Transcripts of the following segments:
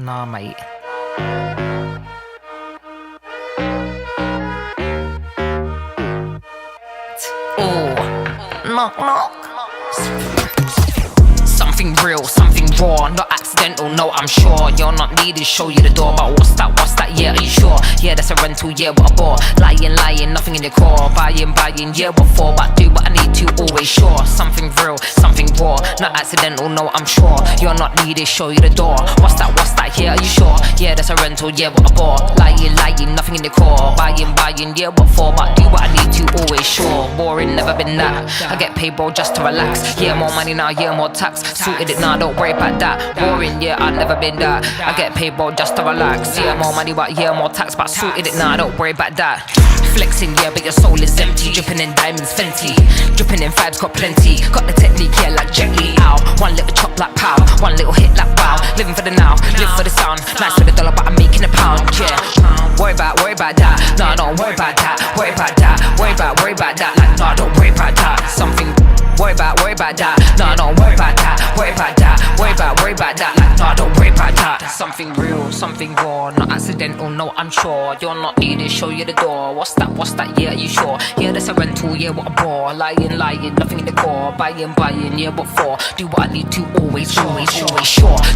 Nah, mate. Oh, knock knock. Something real, something raw, not accidental, no, I'm sure. You're not needed, show you the door, but what's that, yeah, are you sure? Yeah, that's a rental, yeah, what a bore. Lying, nothing in the core. Buying, yeah, what for? But do what I need to, always sure. Something real, something raw, not accidental, no, I'm sure. You're not needed, show you the door. What's that, yeah, are you sure? Yeah, that's a rental, yeah, what a bore. Lying, nothing in the core. Buying, yeah, what for? But do what I need to, always sure. Boring, never been that. I get paid, bro, just to relax. Yeah, more money now, yeah, more tax. Suited it now, don't worry about that. Boring, yeah, I've never been that. I get paid, bro, just to relax. Yeah, more money, but yeah, more tax. But suited it now, don't worry about that. Flexing, yeah, but your soul is empty. Dripping in diamonds, Fenty. Dripping in vibes, got plenty. Got the technique, yeah, like Jet Li. Ow. One little chop like pow. One little hit like wow. Living for the now, live for the sound. Nice for the dollar, but I'm making a pound, yeah. Worry about that. No, don't worry about that. Worry about that. Worry about that. Like, no, don't worry about that. Something. Worry about that. No, don't worry about that. Worry about that. Worry about that. Like, no, don't worry about that. Something real, something raw, not accidental, no, I'm sure. You're not needed, show you the door. What's that, yeah, are you sure? Yeah, that's a rental, yeah, what a bore. Lying, nothing in the core. Buying, yeah, what for? Do what I need to, always sure.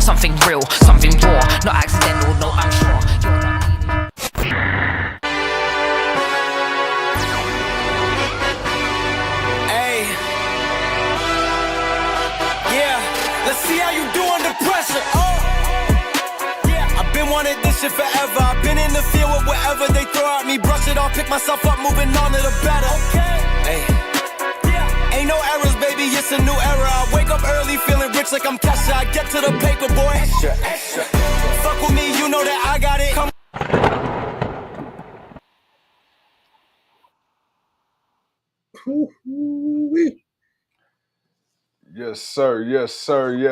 Something real, something raw, not accidental, no, I'm sure. You're not Let's see how you do under pressure. I've been wanting this shit forever. I've been in the field with whatever they throw at me. Brush it off, pick myself up, moving on to the better. Hey. Ain't no errors, baby, it's a new era. I wake up early, feeling rich like I'm Kesha. I get to the paper, boy. Extra. Fuck with me, you know that I got it. Come Yes,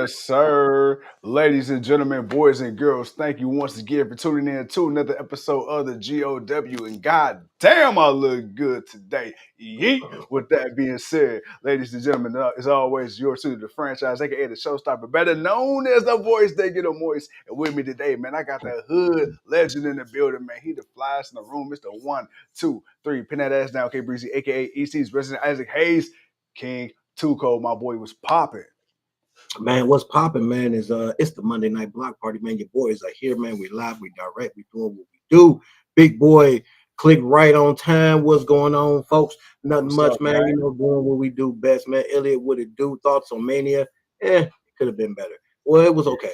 sir. Ladies and gentlemen, boys and girls, thank you once again for tuning in to another episode of the GOW. And god damn, I look good today. Yeet. With that being said, ladies and gentlemen, as always, yours truly, the franchise, aka the showstopper, better known as the voice they get a moist. And with me today, man, I got that hood legend in the building, man. He the flyest in the room. Mr. 1, 2, 3. Pin that ass down, okay, Breezy, aka EC's resident Isaac Hayes, King. Too Cold, my boy, was popping. Man, what's popping, man, is it's the Monday Night Block Party, man. Your boys are here, man. We live, we direct, we doing what we do. Big boy, click right on time. What's going on, folks? Nothing What's much, up, man. You know, doing what we do best, man. Elliot, what it do? Thoughts on Mania? It could have been better. Well, it was okay.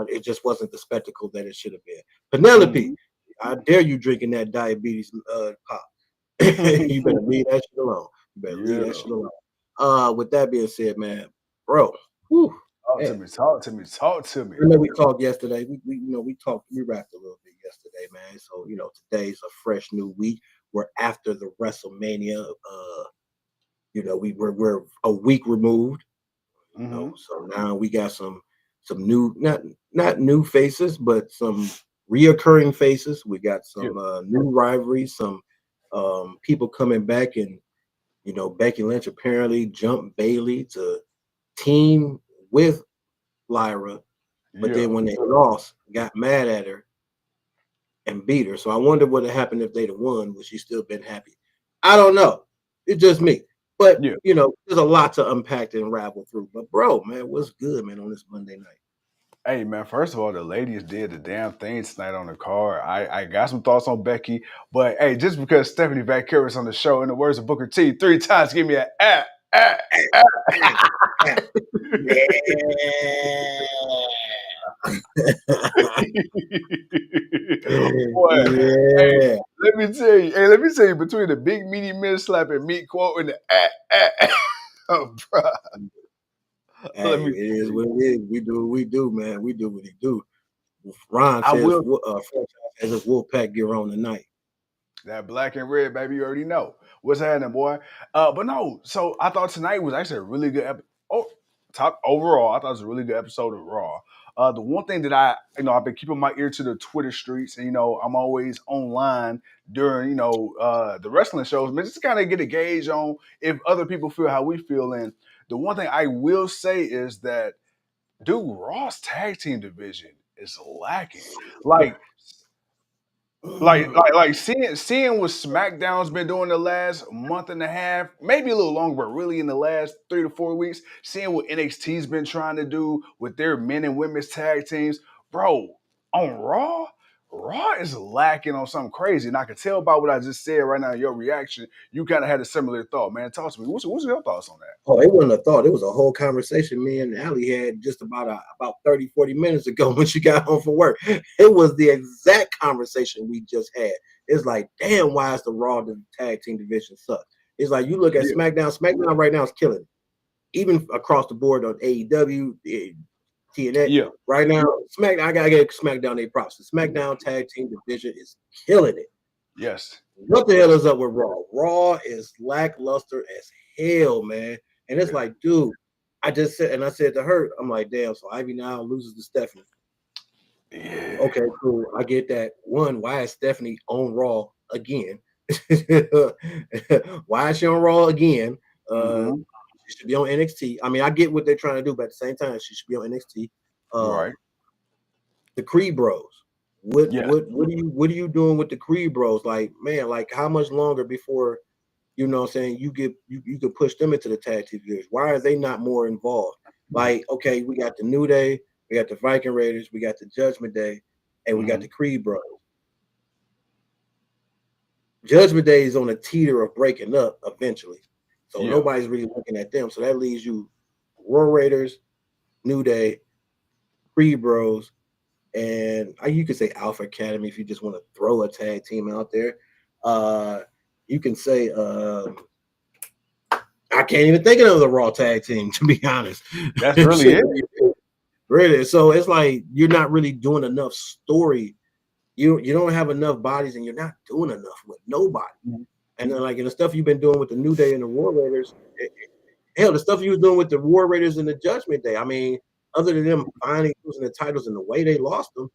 It just wasn't the spectacle that it should have been. Penelope, I dare you drinking that diabetes pop. You better leave that shit alone. With that being said, man, bro. Talk to me. I know we talked yesterday. We wrapped a little bit yesterday, man. So, today's a fresh new week. We're after the WrestleMania. We're a week removed. So now we got some new, not new faces, but some reoccurring faces. We got some new rivalries, some people coming back, and Becky Lynch apparently jumped Bayley to team with Lyra, but then when they lost, got mad at her and beat her. So I wonder what would have happened if they'd have won. Would she still been happy? I don't know. It's just me. But there's a lot to unpack and ravel through. But bro, man, what's good, man, on this Monday night? Hey man, first of all, the ladies did the damn thing tonight on the card. I got some thoughts on Becky, but hey, just because Stephanie Vaqueros on the show, in the words of Booker T, 3 times, give me an Boy, hey, let me tell you, between the big meaty men slapping meat quote and the oh, bro. Hey, it is what it is. We do what we do, man. We do what we do. Ron says, franchise has a Wolfpack gear on tonight. That black and red, baby, you already know what's happening, boy. But no, so I thought tonight was actually a really good episode. Overall, I thought it was a really good episode of Raw. The one thing that I've been keeping my ear to the Twitter streets, and I'm always online during the wrestling shows, man, just to kind of get a gauge on if other people feel how we feel. And the one thing I will say is that, dude, Raw's tag team division is lacking. Like seeing what SmackDown's been doing the last month and a half, maybe a little longer, but really in the last 3 to 4 weeks, seeing what NXT's been trying to do with their men and women's tag teams, bro, on Raw is lacking on something crazy. And I can tell by what I just said right now, your reaction, you kind of had a similar thought, man. Talk to me. What's your thoughts on that? Oh, it wasn't a thought. It was a whole conversation me and Allie had just about 30, 40 minutes ago when she got home from work. It was the exact conversation we just had. It's like, damn, why is the Raw the tag team division suck? It's like you look at SmackDown. SmackDown right now is killing it. Even across the board on AEW, TNA. Right now, SmackDown, I gotta get SmackDown their props. The SmackDown tag team division is killing it. Yes. What the hell is up with Raw? Raw is lackluster as hell, man. And it's like, dude, I said to her, I'm like, damn, so Ivy now loses to Stephanie. Yeah. Okay, cool. I get that. One, why is Stephanie on Raw again? Why is she on Raw again? She should be on NXT. I mean, I get what they're trying to do, but at the same time, she should be on NXT. Right. The Creed Bros. What are you doing with the Creed Bros? Like, man, like how much longer before, you know what I'm saying, you could push them into the tag team division? Why are they not more involved? Like, okay, we got the New Day, we got the Viking Raiders, we got the Judgment Day, and we got the Creed Bros. Judgment Day is on a teeter of breaking up eventually. So nobody's really looking at them. So that leaves you War Raiders, New Day, Creed Bros, and you could say Alpha Academy if you just want to throw a tag team out there. You can say I can't even think of another Raw tag team, to be honest. That's really it. Really. So it's like you're not really doing enough story. You don't have enough bodies, and you're not doing enough with nobody. And then, like, in the stuff you've been doing with the New Day and the War Raiders, hell, the stuff you was doing with the War Raiders and the Judgment Day. I mean, other than them finally losing the titles and the way they lost them,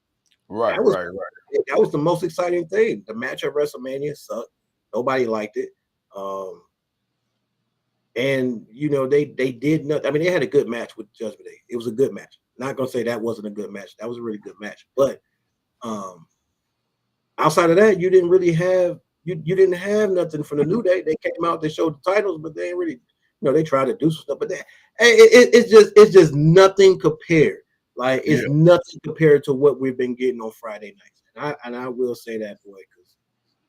right. That was the most exciting thing. The match at WrestleMania sucked. Nobody liked it. And you know, they did nothing. I mean, they had a good match with Judgment Day. It was a good match. Not gonna say that wasn't a good match. That was a really good match. But outside of that, you didn't really have you didn't have nothing from the New Day. They came out, they showed the titles, but they ain't really, you know, they tried to do some stuff, but it's just nothing compared. Like it's nothing compared to what we've been getting on Friday nights. And I will say that, boy, because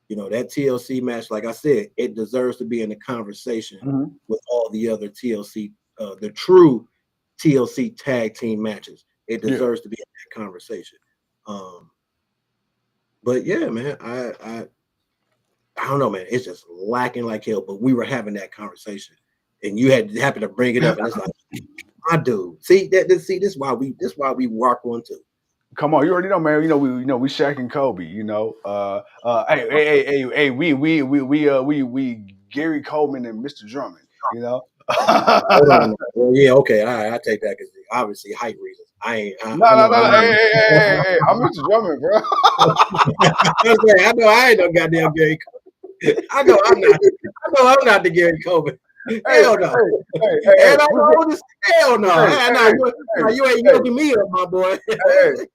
you know that TLC match, like I said, it deserves to be in the conversation with all the other TLC, the true TLC tag team matches. It deserves to be in that conversation. But yeah, man, I don't know, man. It's just lacking like hell. But we were having that conversation, and you happened to bring it up, and it's like, my dude. See this is why we walk on too. Come on, you already know, man. You know we Shaq and Kobe. You know, hey, we Gary Coleman and Mr. Drummond. You know. Hold on. Well, yeah, okay, all right, I take that because obviously height reasons. No. Hey, I'm Mr. Drummond, bro. I know I ain't no goddamn Gary Coleman. I know I'm not the Gary Coleman. Hell no. And I know this. Hell no. You ain't looking me up, my boy.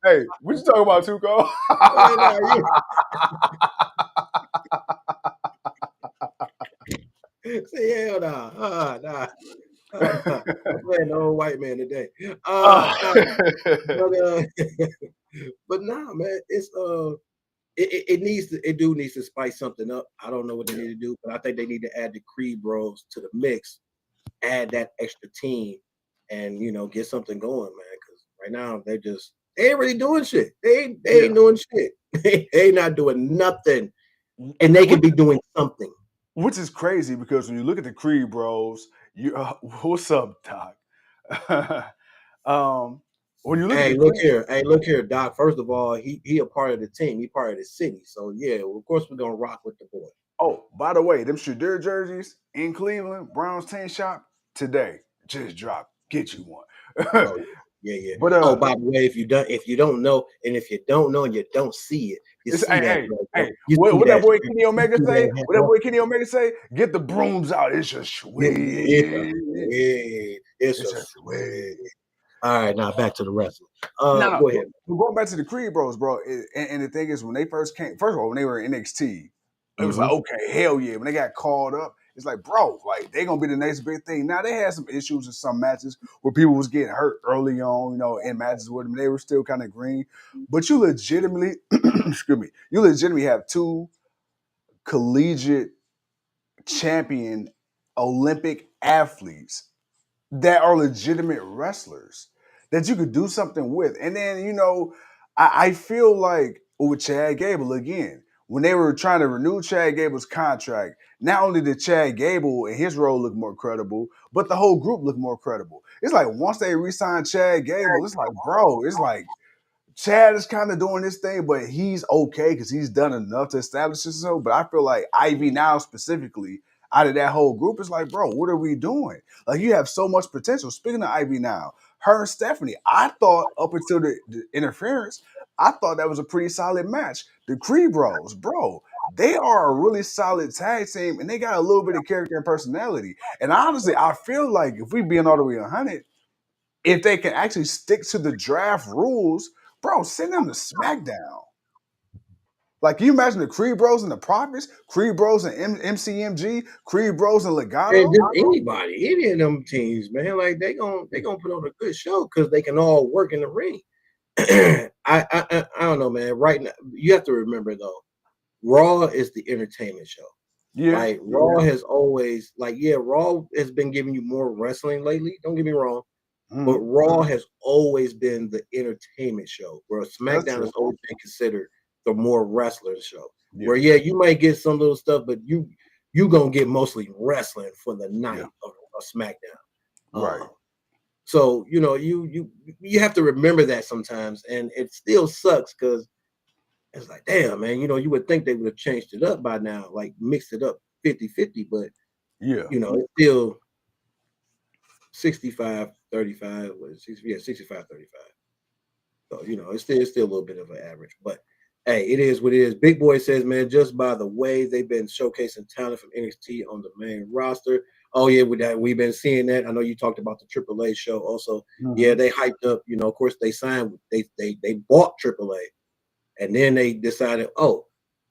Hey, what you talking about, Tuco? Say hell no. Nah. I'm playing the old white man today. But nah, man, it's it needs to spice something up. I don't know what they need to do, but I think they need to add the Creed Bros to the mix, add that extra team, and you know, get something going, man. Because right now they ain't really doing shit. They ain't doing shit. They ain't not doing nothing, and they could be doing something. Which is crazy because when you look at the Creed Bros, what's up, Doc? When you look look here, Doc. First of all, he a part of the team. He part of the city. So yeah, well, of course we're gonna rock with the boy. Oh, by the way, them Shadur jerseys in Cleveland, Browns team shop today just dropped. Get you one. Oh, yeah. But by the way, if you don't know, and if you don't know and you don't see it, what that boy Kenny Omega say? What that boy Kenny Omega say? Get the brooms out. It's just sweet. It's just sweet. All right, now back to the wrestling. No, Go ahead. going back to the Creed Bros, bro. And the thing is, when they first came, first of all, when they were in NXT, it was like, okay, hell yeah. When they got called up, it's like, bro, like they gonna be the next big thing. Now they had some issues in some matches where people was getting hurt early on, in matches with them. They were still kind of green, but you legitimately, excuse me, you legitimately have two collegiate champion Olympic athletes that are legitimate wrestlers that you could do something with. And then, I feel like with Chad Gable again, when they were trying to renew Chad Gable's contract, not only did Chad Gable and his role look more credible, but the whole group looked more credible. It's like once they re-signed Chad Gable, it's like, bro, it's like Chad is kind of doing this thing, but he's okay because he's done enough to establish himself. But I feel like Ivy now specifically, out of that whole group, is like, bro, what are we doing? Like, you have so much potential. Speaking of Ivy now, her and Stephanie, I thought up until the interference, I thought that was a pretty solid match. The Creed Bros, bro, they are a really solid tag team, and they got a little bit of character and personality. And honestly, I feel like if we being all the way 100, if they can actually stick to the draft rules, bro, send them to SmackDown. Like, can you imagine the Creed Bros and the Profits, Creed Bros and MCMG, Creed Bros and And Legato? just anybody, any of them teams, man, like they gonna put on a good show because they can all work in the ring. I don't know, man. Right now, you have to remember though, Raw is the entertainment show. Yeah. Like Raw has always, Raw has been giving you more wrestling lately. Don't get me wrong, but Raw has always been the entertainment show, where SmackDown has always been considered the more wrestler show. Yeah. Where you might get some little stuff, but you gonna get mostly wrestling for the night of SmackDown. Right. So you have to remember that sometimes, and it still sucks because it's like, damn, man, you would think they would have changed it up by now, like mixed it up 50-50, but it's still 65-35, what is it? Yeah, 65-35. So, it's still a little bit of an average, but hey, it is what it is. Big Boy says, man, just by the way they've been showcasing talent from NXT on the main roster. Oh yeah, we've been seeing that. I know you talked about the AAA show also. Yeah, they hyped up. Of course, they signed. They bought AAA, and then they decided, oh,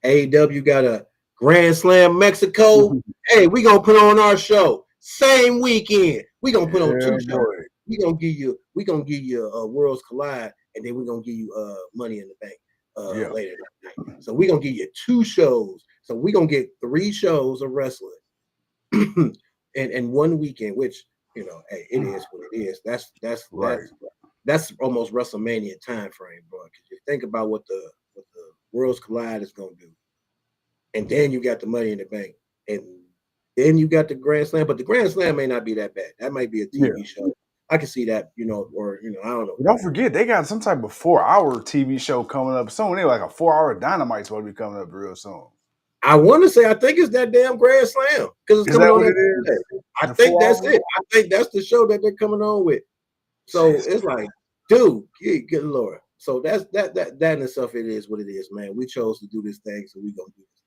AEW got a Grand Slam Mexico. Hey, we gonna put on our show same weekend. We gonna put on two shows. We gonna give you Worlds Collide, and then we're gonna give you Money in the Bank later that night. So we're gonna give you two shows. So we're gonna get 3 shows of wrestling in one weekend, which hey, it is what it is. That's almost WrestleMania time frame, bro. Because you think about what the Worlds Collide is gonna do, and then you got the Money in the Bank, and then you got the Grand Slam. But the Grand Slam may not be that bad. That might be a TV show. I can see that, or I don't know. Don't forget, they got some type of 4-hour TV show coming up soon. They're like a 4-hour Dynamite's supposed to be coming up real soon. I want to say, I think it's that damn Grand Slam because it's coming on that Tuesday. I think that's it. I think that's the show that they're coming on with. So it's like, dude, good Lord. So that in itself, it is what it is, man. We chose to do this thing, so we gonna do this.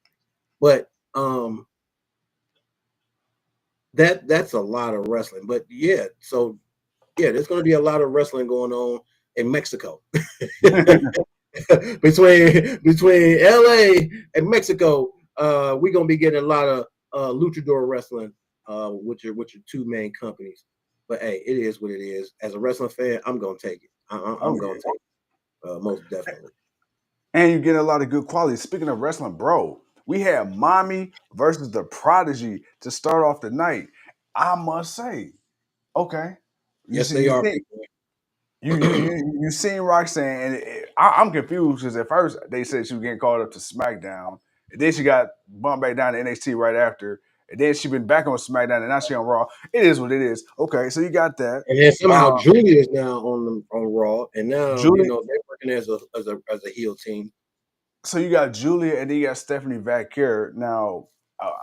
But that's a lot of wrestling. But yeah, so yeah, there's gonna be a lot of wrestling going on in Mexico. between LA and Mexico, we're gonna be getting a lot of luchador wrestling, which are 2 main companies. But hey, it is what it is. As a wrestling fan, I'm gonna take it. I'm gonna take it, most definitely. And you get a lot of good quality. Speaking of wrestling, bro, we had Mommy versus the Prodigy to start off the night. I must say, okay, Yes, they are. You seen Roxanne, and I'm confused because at first they said she was getting called up to SmackDown, and then she got bumped back down to NXT right after, and then she been back on SmackDown, and now she on Raw. It is what it is. Okay, so you got that, and then somehow Julia is now on Raw, and now Julia, they're working as a heel team. So you got Julia, and then you got Stephanie Vaquer. Now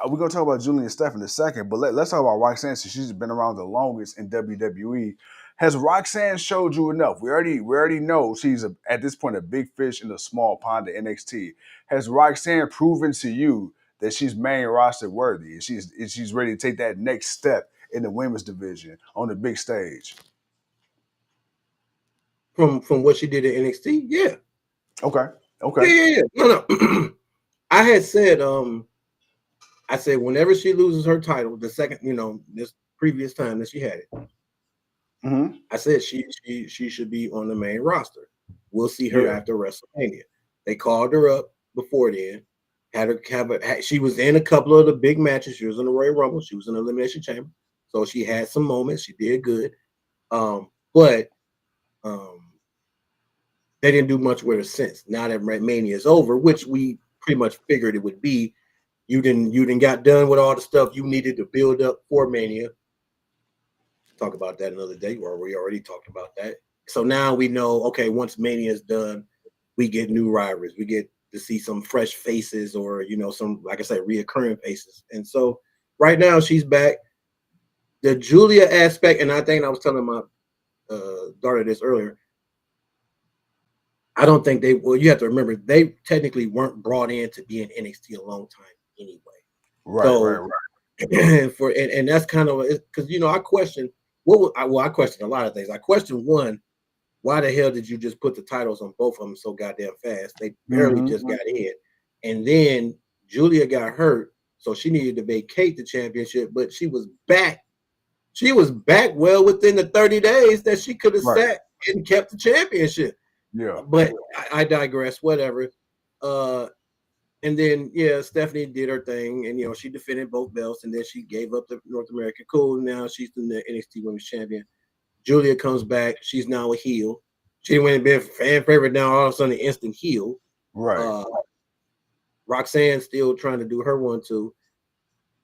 we're gonna talk about Julia and Steph in a second, but let's talk about Roxanne since she's been around the longest in WWE. Has Roxanne showed you enough? We already know she's at this point a big fish in a small pond at NXT. Has Roxanne proven to you that she's main roster worthy? And she's ready to take that next step in the women's division on the big stage? from what she did in NXT. Yeah. Okay. Okay. Yeah. No. I had said I said whenever she loses her title, the second, this previous time that she had it, I said she should be on the main roster. We'll see her after WrestleMania. They called her up before then. She was in a couple of the big matches. She was in the Royal Rumble. She was in the Elimination Chamber. So she had some moments. She did good. But they didn't do much with her since. Now that Mania is over, which we pretty much figured it would be. You didn't got done with all the stuff you needed to build up for Mania. Talk about that another day, or we already talked about that. So now we know, okay, once Mania is done, we get new rivalries. We get to see some fresh faces, or some, like I said, reoccurring faces. And so right now she's back. The Julia aspect, and I think I was telling my daughter this earlier. I don't think you have to remember, they technically weren't brought in to be in NXT a long time anyway. Right. And that's kind of because I question I question a lot of things. I question one, why the hell did you just put the titles on both of them so goddamn fast? They barely just got in, and then Julia got hurt, so she needed to vacate the championship, but she was back. She was back well within the 30 days that she could have sat and kept the championship. Yeah, but I digress. Whatever. And then Stephanie did her thing, and she defended both belts, and then she gave up the North American. Cool. Now she's the NXT Women's Champion. Julia comes back. She's now a heel. She went and been fan favorite. Now all of a sudden, an instant heel. Right. Roxanne still trying to do her one too,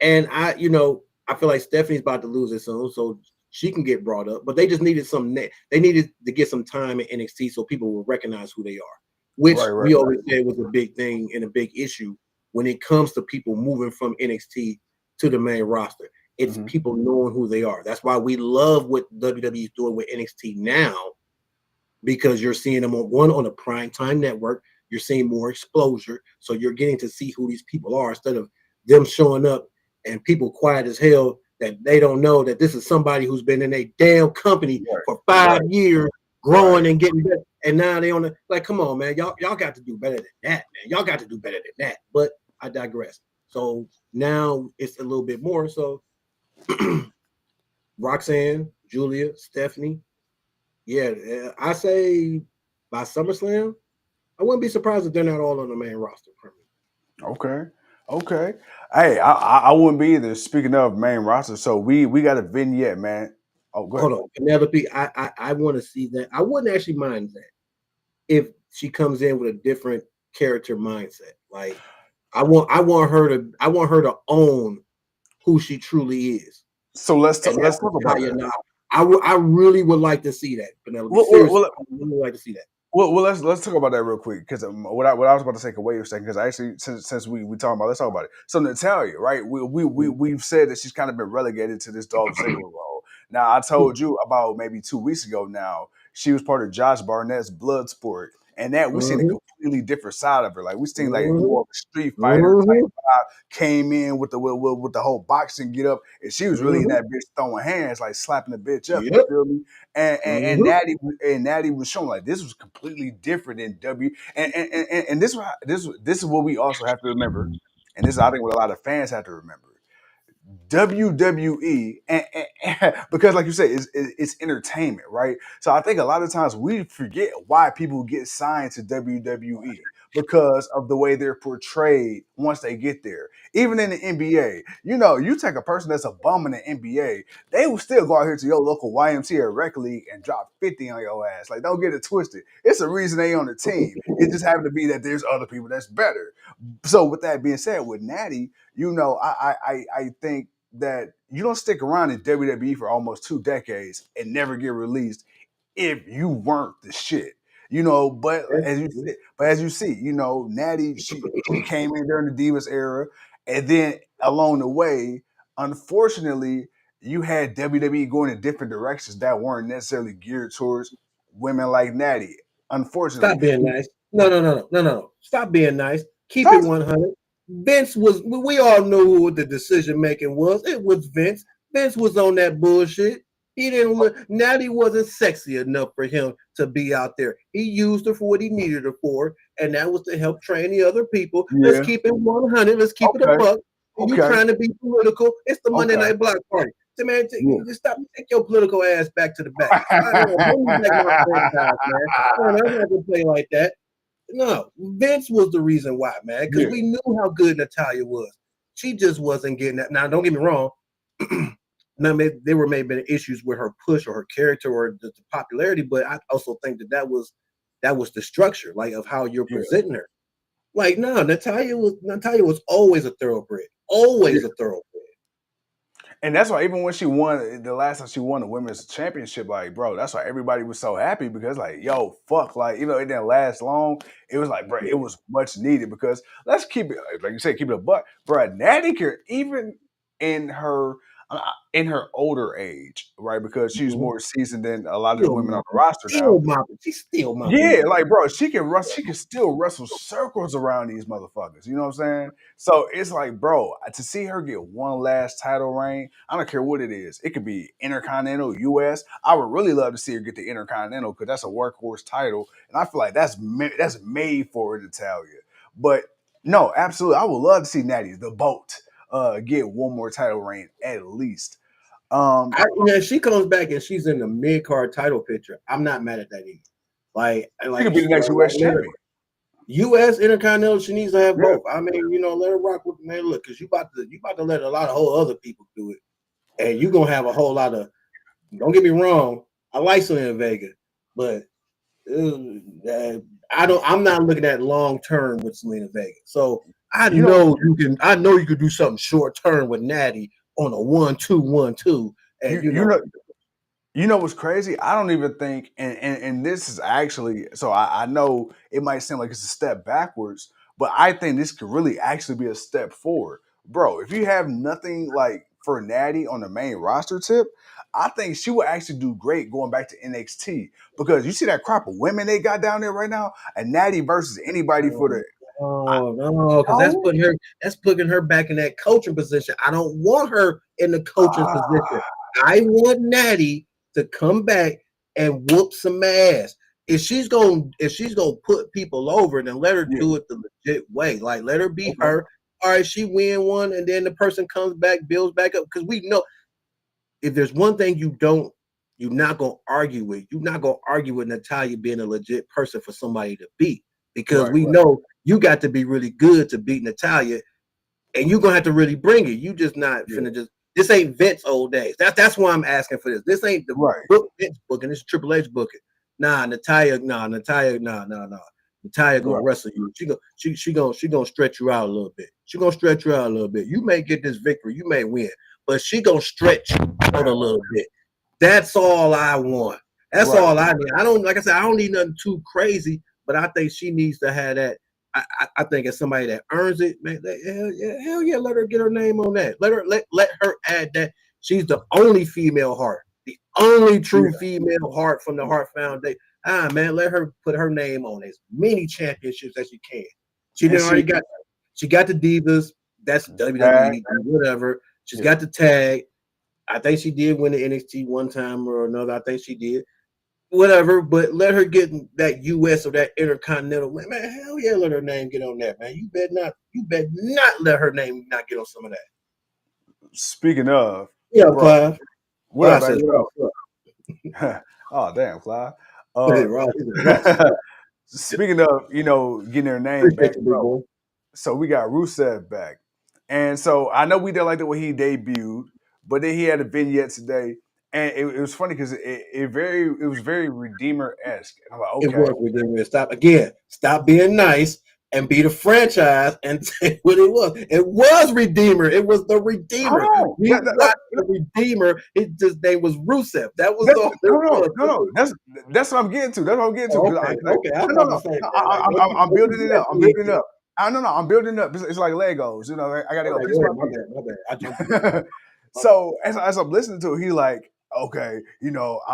and I feel like Stephanie's about to lose it soon, so she can get brought up. But they just needed they needed to get some time in NXT so people will recognize who they are. Which we always said was a big thing and a big issue when it comes to people moving from NXT to the main roster. It's people knowing who they are. That's why we love what WWE is doing with NXT now, because you're seeing them on a primetime network. You're seeing more exposure. So you're getting to see who these people are instead of them showing up and people quiet as hell that they don't know that this is somebody who's been in a damn company for 5 years, growing and getting better. And now they on the, like, come on, man, y'all got to do better than that, man. Y'all got to do better than that. But I digress. So now it's a little bit more. So Roxanne, Julia, Stephanie, I say by SummerSlam, I wouldn't be surprised if they're not all on the main roster. Okay. Hey, I wouldn't be either. Speaking of main roster, so we got a vignette, man. Oh, go ahead. Hold on, Penelope. I want to see that. I wouldn't actually mind that if she comes in with a different character mindset. Like I want her to own who she truly is. So let's talk about that. I really would like to see that, Penelope. Seriously, I really would like to see that. Well, let's talk about that real quick, because what I was about to say. Wait a second, because actually, since we talking about, let's talk about it. So Natalia, right? We've said that she's kind of been relegated to this Dolph Ziggler role. Now, I told you about maybe 2 weeks ago. Now she was part of Josh Barnett's Bloodsport, and that we seen a completely different side of her. Like we seen like more of a street fighter type vibe. Came in with the whole boxing get up, and she was really in that bitch throwing hands, like slapping the bitch up. Yep. You feel me? And Natty was showing like this was completely different than W. And this is what we also have to remember, and this is I think what a lot of fans have to remember. WWE, and because like you said, it's entertainment, right? So I think a lot of times we forget why people get signed to WWE, because of the way they're portrayed once they get there. Even in the NBA, you take a person that's a bum in the NBA, they will still go out here to your local YMCA or rec league and drop 50 on your ass. Like, don't get it twisted. It's a reason they on the team. It just happened to be that there's other people that's better. So with that being said, with Natty, I think that you don't stick around in WWE for almost 2 decades and never get released if you weren't the shit. But as you see, Natty, she came in during the Divas era, and then along the way, unfortunately, you had WWE going in different directions that weren't necessarily geared towards women like Natty. Unfortunately, stop being nice. No. Stop being nice. Keep it 100. Vince we all know who the decision making was. It was Vince. Vince was on that bullshit. He didn't look. Natty wasn't sexy enough for him to be out there. He used her for what he needed her for, and that was to help train the other people. Let's Yeah. keep it 100. Let's keep it a Okay. buck. You Okay. trying to be political? It's the Monday Okay. Night Block Party. So, man, Yeah. just stop. Take your political ass back to the back. Don't back my franchise, man. Man, I'm not gonna play like that. No, Vince was the reason why, man, because Yeah. we knew how good Natalia was. She just wasn't getting that. Now, don't get me wrong. Now, there were maybe issues with her push or her character or the popularity, but I also think that was the structure, like of how you're Yeah. presenting her. Like, no, Natalia was always a thoroughbred, always Yeah. a thoroughbred. And that's why even when she won the last time she won the women's championship, like, bro, that's why everybody was so happy because, like, yo, fuck, like, you know, it didn't last long. It was like, bro, it was much needed because let's keep it, like you said, keep it a buck, bro. Natty could even in her in her older age, right? Because she's more seasoned than a lot of the Still women on the mopping, roster now. She's still mopping Yeah, that. like bro, she can wrestle. She can still wrestle circles around these motherfuckers. You know what I'm saying? So it's like, bro, to see her get one last title reign, I don't care what it is. It could be Intercontinental, US. I would really love to see her get the Intercontinental because that's a workhorse title, and I feel like that's made for Natalia. But no, absolutely, I would love to see Natty the Boat get one more title reign at least. If she comes back and she's in the mid card title picture, I'm not mad at that either. She could be the next US champion. U.S. Intercontinental, she needs to have Yeah. both. I mean, let her rock with man. Look, because you about to let a lot of whole other people do it, and you're gonna have a whole lot of. Don't get me wrong, I like Selena Vega, but I'm not looking at long term with Selena Vega. So I know you can. I know you could do something short term with Natty on a 1-2-1-2, and You know what's crazy? I don't even think, and this is actually, so I know it might seem like it's a step backwards, but I think this could really actually be a step forward. Bro, if you have nothing like for Natty on the main roster tip, I think she will actually do great going back to NXT because you see that crop of women they got down there right now, and Natty versus anybody for the. Oh no, because that's putting her back in that coaching position. I don't want her in the coaching position. I want Natty to come back and whoop some ass. If she's gonna put people over, then let her do it the legit way. Like let her be her. All right, she win one, and then the person comes back, builds back up. Because we know if there's one thing you're not gonna argue with. You're not gonna argue with Natalia being a legit person for somebody to beat. Because we know you got to be really good to beat Natalia, and you're gonna have to really bring it. You just not finna just. This ain't Vince old days. That's why I'm asking for this. This ain't the book Vince booking. This is Triple H booking. Nah, Natalia, nah. Natalia gonna wrestle you. She gonna stretch you out a little bit. She gonna stretch you out a little bit. You may get this victory. You may win, but she gonna stretch you out a little bit. That's all I want. That's all I need. I don't like I said. I don't need nothing too crazy, but I think she needs to have that. I think as somebody that earns it, man, hell yeah, let her get her name on that. Let her add that. She's the only female heart, the only true female heart from the Heart Foundation. Man, let her put her name on as many championships as she can. She got the Divas. That's WWE, whatever. She's got the tag. I think she did win the NXT one time or another. I think she did. Whatever, but let her get that US or that Intercontinental. Man, hell yeah, let her name get on that, man. You bet not let her name not get on some of that. Speaking of, Yeah, Clive. What up, baby? Oh, damn, Clive. Speaking of, getting her name back, bro. So we got Rusev back. And so I know we didn't like the way he debuted, but then he had a vignette today. And it was funny because it was very Redeemer-esque. I'm like, okay. It was Redeemer. Stop being nice and be the franchise and say what it was. It was Redeemer. It was the Redeemer. The Redeemer. His name was Rusev. That was no. That's what I'm getting to. That's what I'm getting to. Okay. I'm building it up. I'm building it up. I'm building up. It's like Legos. I gotta go piece by piece. So as I'm listening to it, he like, okay,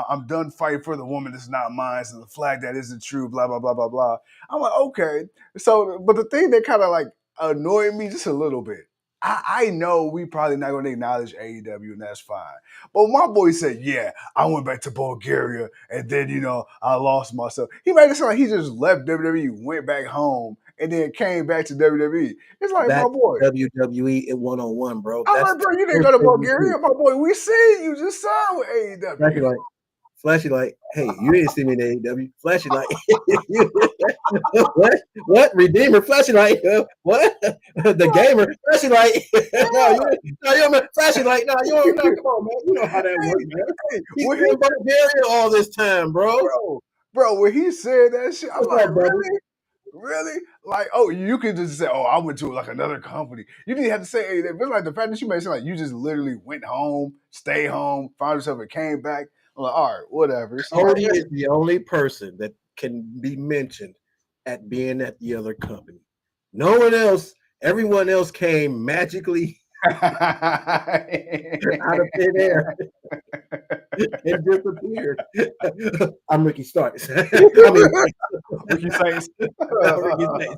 I'm done fighting for the woman that's not mine, so the flag that isn't true, blah, blah, blah, blah, blah. I'm like, okay. So, but the thing that kind of like annoyed me just a little bit, I know we probably not going to acknowledge AEW, and that's fine. But my boy said, yeah, I went back to Bulgaria, and then, I lost myself. He made it sound like he just left WWE, went back home, and then came back to WWE. It's like, Back my boy. to WWE in 1-on-1, bro. I'm That's like, bro, the you didn't first go to thing you do. Bulgaria, my boy. We seen you just signed with AEW. Flashy light. Hey, you didn't see me in AEW. Flashy light. What? Redeemer. Flashy light. What? The gamer. Flashy light. No, you don't. Flashy light. No, you don't. No, come on, man. You know how that works, man. He's been in Bulgaria all this time, bro. Bro, when he said that shit, I'm What's like, up, brother? really? Like, oh, you could just say, oh, I went to like another company. You didn't have to say anything. But like the fact that you made it sound like you just literally went home, stayed home, found yourself and came back. I'm like, all right, whatever. So, Cody is the only person that can be mentioned at being at the other company. No one else, everyone else came magically out of thin air and disappeared. I'm Ricky Starks. I mean, Ricky Saints. Ricky Saints.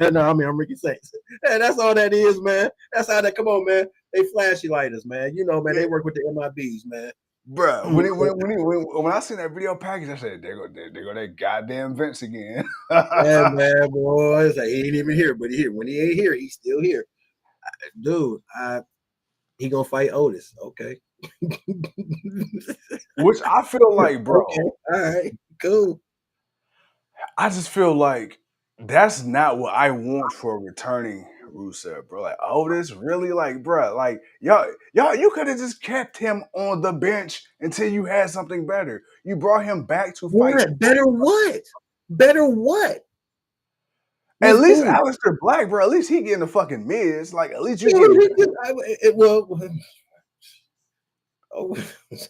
I'm Ricky Saints. And that's all that is, man. That's how that. Come on, man. They flashy lighters, man. You know, man. They work with the MIBs, man. Bruh, when I seen that video package, I said, there go that goddamn Vince again. Yeah, man, boys. Like, he ain't even here, but he here. When he ain't here, he's still here. Dude, he gonna fight Otis. Okay. Which I feel like, bro. Okay. All right, cool. I just feel like that's not what I want for a returning Rusev, bro. Like, Otis, really? Like, bro, like, y'all, you could have just kept him on the bench until you had something better. You brought him back to fight. What? Better what? Better what? At least Aleister Black, bro. At least he getting the fucking Miz. Like, at least you get.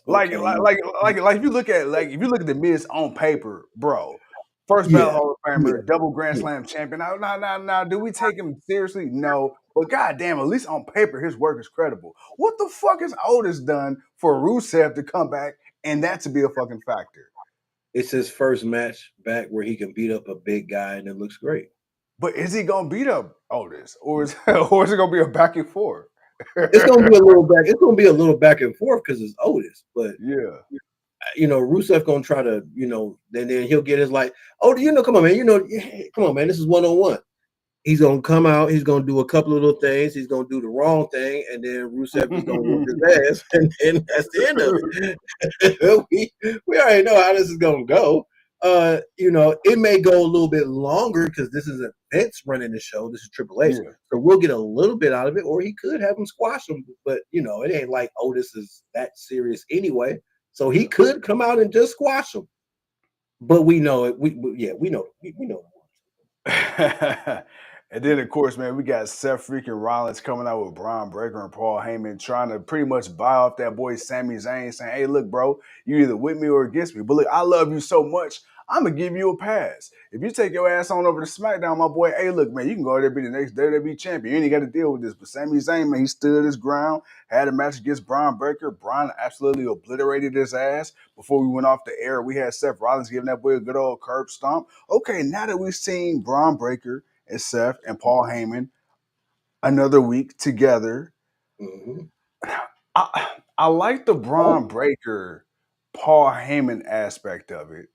Like if you look at the Miz on paper, bro. First ballot Hall of Famer, double Grand Slam champion. Now, do we take him seriously? No. But goddamn, at least on paper, his work is credible. What the fuck has Otis done for Rusev to come back and that to be a fucking factor? It's his first match back where he can beat up a big guy and it looks great. But is he gonna beat up Otis, or is it gonna be a back and forth? It's gonna be a little back. It's gonna be a little back and forth because it's Otis. But yeah, Rusev gonna try to, then he'll get his like, come on, man, come on, man, this is 1-on-1. He's gonna come out. He's gonna do a couple of little things. He's gonna do the wrong thing, and then Rusev is gonna whoop his ass, and that's the end of it. we already know how this is gonna go. It may go a little bit longer because this is Vince running the show. This is Triple H, so we'll get a little bit out of it, or he could have him squash him. But it ain't like Otis is that serious anyway, so he could come out and just squash him. But we know it. We know. And then, of course, man, we got Seth freaking Rollins coming out with Braun Breaker and Paul Heyman trying to pretty much buy off that boy Sami Zayn, saying, hey, look, bro, you either with me or against me. But look, I love you so much, I'm going to give you a pass. If you take your ass on over to SmackDown, my boy, hey, look, man, you can go there and be the next WWE champion. You ain't got to deal with this. But Sami Zayn, man, he stood his ground, had a match against Braun Breaker. Braun absolutely obliterated his ass. Before we went off the air, we had Seth Rollins giving that boy a good old curb stomp. Okay, now that we've seen Braun Breaker and Seth and Paul Heyman another week together, I like the Braun Breaker, Paul Heyman aspect of it.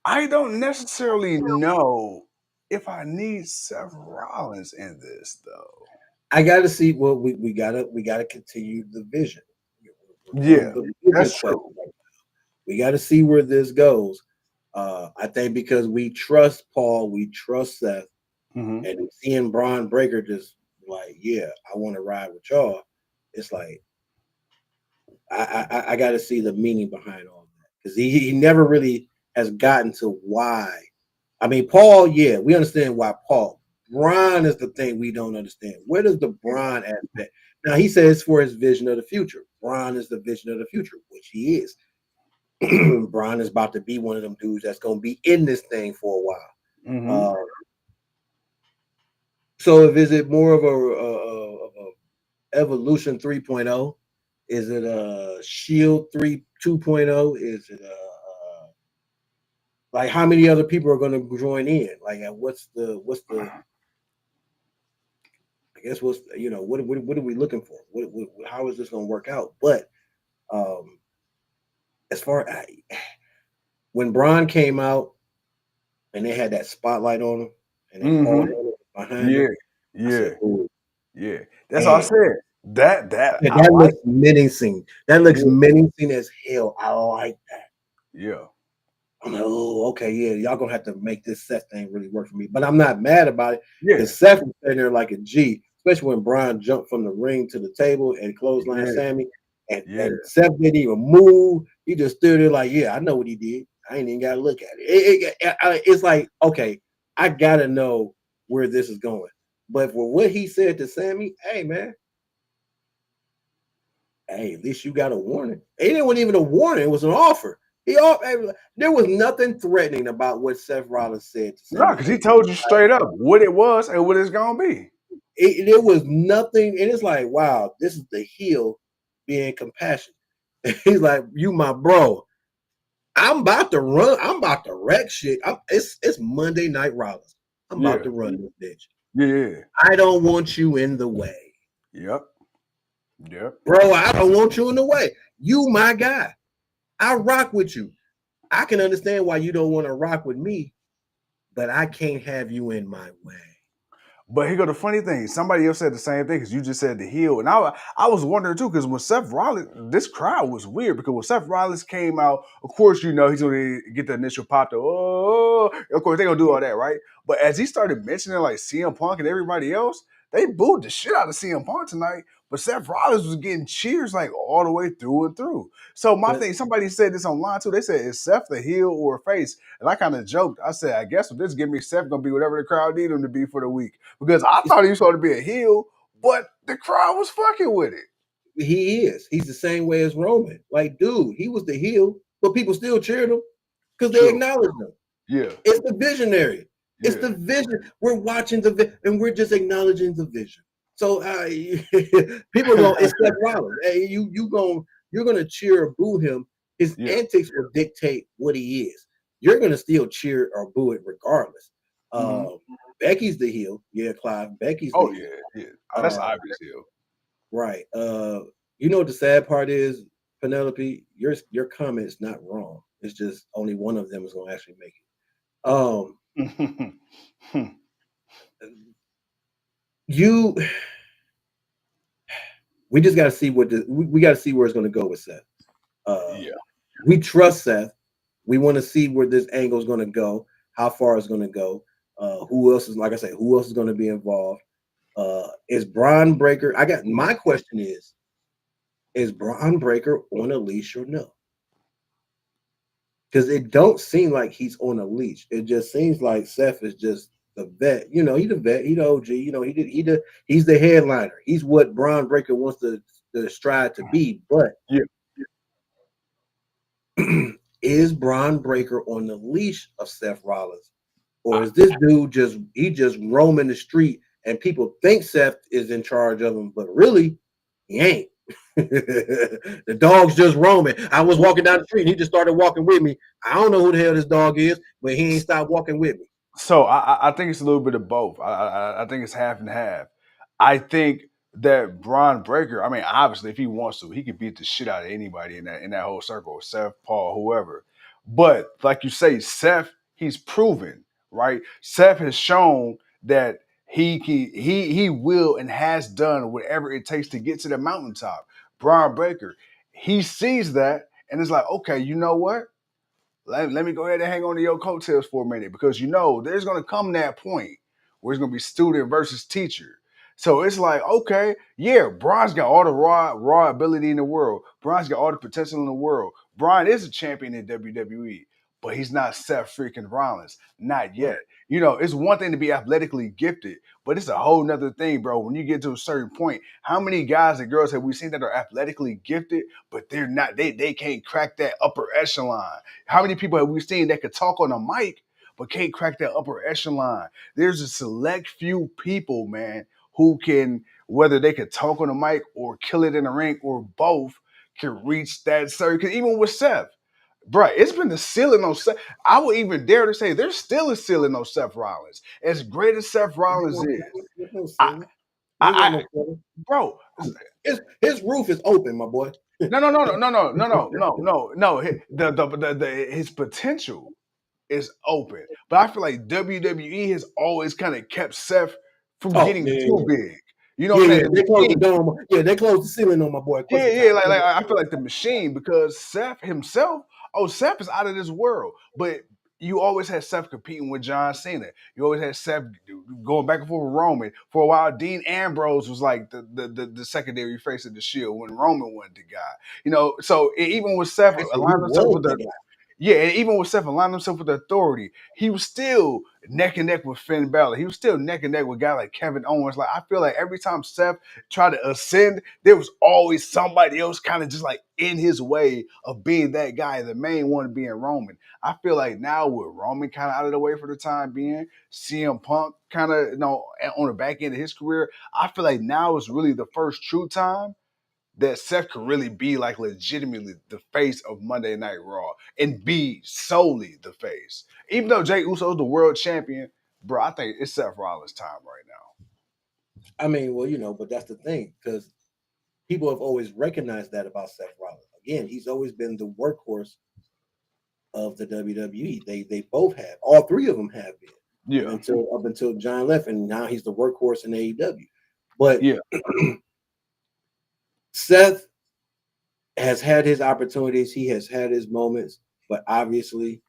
I don't necessarily know if I need Seth Rollins in this, though. I gotta see. Well, we gotta continue the vision. That's true. We gotta see where this goes. I think because we trust Paul, we trust Seth, and seeing Braun Breaker just like, I want to ride with y'all. It's like I got to see the meaning behind all that because he never really has gotten to why. I mean, Paul, we understand why Paul. Braun is the thing we don't understand. Where does the Braun aspect? Now he says for his vision of the future. Braun is the vision of the future, which he is. Braun is about to be one of them dudes that's going to be in this thing for a while. So is it more of a evolution 3.0? Is it a Shield 2.0? Is it like how many other people are going to join in? Like what's the guess what's what are we looking for? How is this going to work out? But as far as when Braun came out and they had that spotlight on him and they called him behind Yeah, him, I yeah, said, "Ooh, yeah. That's all I man, said. That I that like. looks menacing. That looks Yeah, menacing as hell. I like that." yeah, I'm like, oh, okay, yeah, y'all gonna have to make this Seth thing really work for me. But I'm not mad about it yeah, because Seth was sitting there like a G, especially when Brian jumped from the ring to the table and clothesline yeah, Sammy, yeah. and Seth didn't even move. He just stood there like, yeah, I know what he did. I ain't even gotta look at it. It's like, okay, I gotta know where this is going. But for what he said to Sammy, hey man, hey, at least you got a warning. It wasn't even a warning; it was an offer. There was nothing threatening about what Seth Rollins said to No, Sami because he Zayn. told you straight up what it was and what it's gonna be. There was nothing, and it's like, wow, this is the heel being compassionate. He's like, "You, my bro, I'm about to run. I'm about to wreck shit. It's Monday Night Rollins. I'm about Yeah, to run this bitch. yeah, I don't want you in the way, yep, yep. bro. I don't want you in the way. You, my guy. I rock with you. I can understand why you don't want to rock with me, but I can't have you in my way." But here go the funny thing. Somebody else said the same thing because you just said the heel, and I was wondering too because when Seth Rollins, this crowd was weird because when Seth Rollins came out, of course you know he's gonna get the initial pop. Oh, of course they're gonna do all that, right? But as he started mentioning like CM Punk and everybody else, they booed the shit out of CM Punk tonight. But Seth Rollins was getting cheers like all the way through and through. So my But thing, somebody said this online too. They said, is Seth the heel or a face? And I kind of joked. I said, I guess with this gimmick, Seth gonna be whatever the crowd need him to be for the week. Because I thought he was supposed to be a heel, but the crowd was fucking with it. he is. He's the same way as Roman. Like, dude, he was the heel, but people still cheered him because they True. acknowledged him. Yeah. It's the visionary. It's Yeah. the vision. We're watching and we're just acknowledging the vision. So people are going, it's Seth Rollins. Hey, you're gonna cheer or boo him. His Yeah. antics will dictate what he is. You're gonna still cheer or boo it regardless. Mhm. Becky's the heel. Yeah, Clive. Becky's the Oh heel. yeah. Yeah. Oh, that's Uh, obvious heel. right. You know what the sad part is, Penelope? Your comment's not wrong. It's just only one of them is gonna actually make it. You we just got to see we got to see where it's going to go with Seth. Yeah. We trust Seth. We want to see where this angle is going to go, how far it's going to go. Who else is, like I said, who else is going to be involved? Is Braun Breaker? I got my question is Braun Breaker on a leash or no? Because it don't seem like he's on a leash. It just seems like Seth is just the vet. You know, he's the vet. He's the OG. You know, he's the headliner. He's what Braun Breaker wants to strive to be. But Yeah. is Braun Breaker on the leash of Seth Rollins, or is this dude just roaming the street and people think Seth is in charge of him, but really he ain't. The dog's just roaming. I was walking down the street and he just started walking with me. I don't know who the hell this dog is, but he ain't stopped walking with me. So I think it's a little bit of both. I think it's half and half. I think that Braun Breaker, I mean, obviously, if he wants to, he could beat the shit out of anybody in that whole circle, Seth, Paul, whoever. But like you say, Seth, he's proven, right? Seth has shown that he will and has done whatever it takes to get to the mountaintop. Braun Breaker, he sees that and it's like, okay, you know what? Let me go ahead and hang on to your coattails for a minute because you know there's going to come that point where it's going to be student versus teacher. So it's like, okay, yeah, Braun's got all the raw ability in the world. Braun's got all the potential in the world. Braun is a champion in WWE, but he's not Seth freaking Rollins. Not Right. yet. You know, it's one thing to be athletically gifted, but it's a whole nother thing, bro. When you get to a certain point, how many guys and girls have we seen that are athletically gifted, but they're not, they can't crack that upper echelon? How many people have we seen that could talk on a mic but can't crack that upper echelon? There's a select few people, man, who can, whether they could talk on a mic or kill it in the ring or both, can reach that certain. Because even with Seth, bro, it's been the ceiling on Seth. I would even dare to say there's still a ceiling on Seth Rollins. As great as Seth Rollins is, There's no I, ceiling. Bro, his roof is open, my boy. no. His potential is open, but I feel like WWE has always kind of kept Seth from Oh getting yeah, too big. You know what I'm yeah. saying? They closed the Machine. dome. Yeah, they closed the ceiling on my boy quick Yeah, time. like I feel like the machine because Seth himself, Seth is out of this world. But you always had Seth competing with John Cena. You always had Seth going back and forth with Roman. For a while, Dean Ambrose was like the secondary face of the Shield when Roman wasn't the guy. You know, so even with Seth Actually, he aligned himself was with the the guy. yeah, and even with Seth aligning himself with the authority, he was still neck and neck with Finn Balor. He was still neck and neck with a guy like Kevin Owens. Like I feel like every time Seth tried to ascend, there was always somebody else kind of just like in his way of being that guy, the main one being Roman. I feel like now with Roman kind of out of the way for the time being, CM Punk kind of on the back end of his career, I feel like now is really the first true time that Seth could really be like legitimately the face of Monday Night Raw and be solely the face. Even though Jey Uso is the world champion, bro, I think it's Seth Rollins' time right now. I mean, well, but that's the thing because people have always recognized that about Seth Rollins. Again, he's always been the workhorse of the WWE. They both have. All three of them have been. Yeah. Up until John left, and now he's the workhorse in AEW. But yeah, Seth has had his opportunities. He has had his moments, but obviously,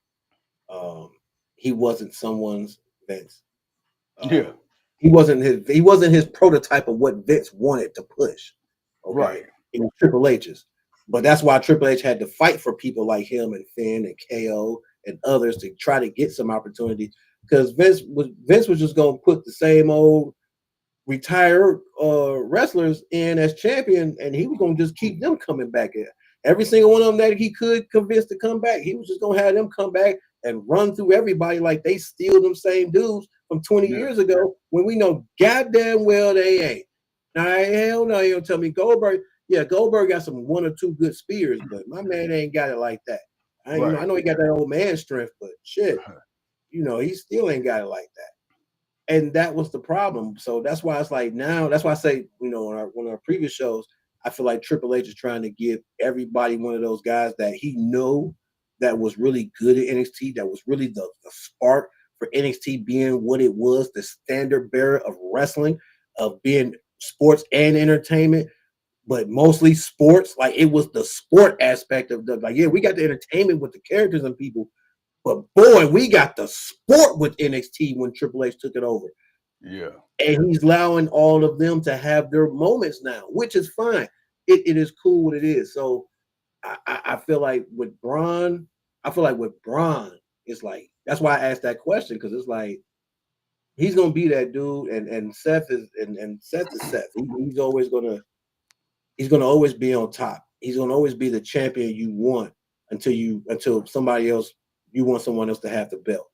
he wasn't someone's Vince. Yeah. He wasn't his prototype of what Vince wanted to push. Okay? Right. It was Triple H's. But that's why Triple H had to fight for people like him and Finn and KO and others to try to get some opportunity. Because Vince was just gonna put the same old retired wrestlers in as champion, and he was gonna just keep them coming back in. Every single one of them that he could convince to come back, he was just gonna have them come back and run through everybody like they steal them same dudes from 20 years ago when we know goddamn well they ain't. Now, hell no, you don't tell me Goldberg. Yeah, Goldberg got some one or two good spears, but my man ain't got it like that. I know he got that old man strength, but shit, he still ain't got it like that. And that was the problem. So that's why it's like now, that's why I say, on one of our previous shows, I feel like Triple H is trying to give everybody one of those guys that he know that was really good at NXT, that was really the spark for NXT being what it was, the standard bearer of wrestling, of being sports and entertainment, but mostly sports. Like it was the sport aspect of we got the entertainment with the characters and people, but boy, we got the sport with NXT when Triple H took it over. Yeah. And he's allowing all of them to have their moments now, which is fine. It is cool what it is. So I feel like with Braun, it's like, that's why I asked that question, because it's like he's gonna be that dude, and Seth is and Seth is Seth. He's gonna always be on top. He's gonna always be the champion you want until somebody else, you want someone else to have the belt.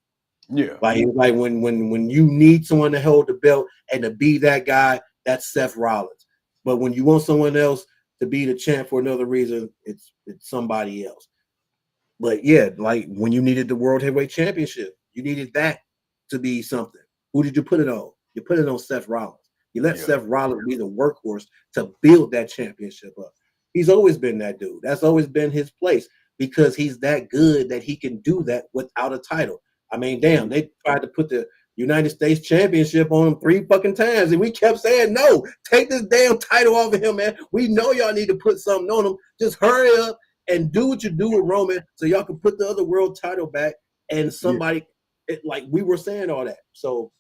Yeah. Like when you need someone to hold the belt and to be that guy, that's Seth Rollins. But when you want someone else to be the champ for another reason, it's somebody else. But yeah, like when you needed the World Heavyweight Championship, you needed that to be something. Who did you put it on? You put it on Seth Rollins. You let Seth Rollins be the workhorse to build that championship up. He's always been that dude. That's always been his place because he's that good that he can do that without a title. I mean, damn, they tried to put the United States Championship on him 3 fucking times, and we kept saying, no, take this damn title off of him, man. We know y'all need to put something on him. Just hurry up and do what you do with Roman so y'all can put the other world title back and somebody, like we were saying all that. So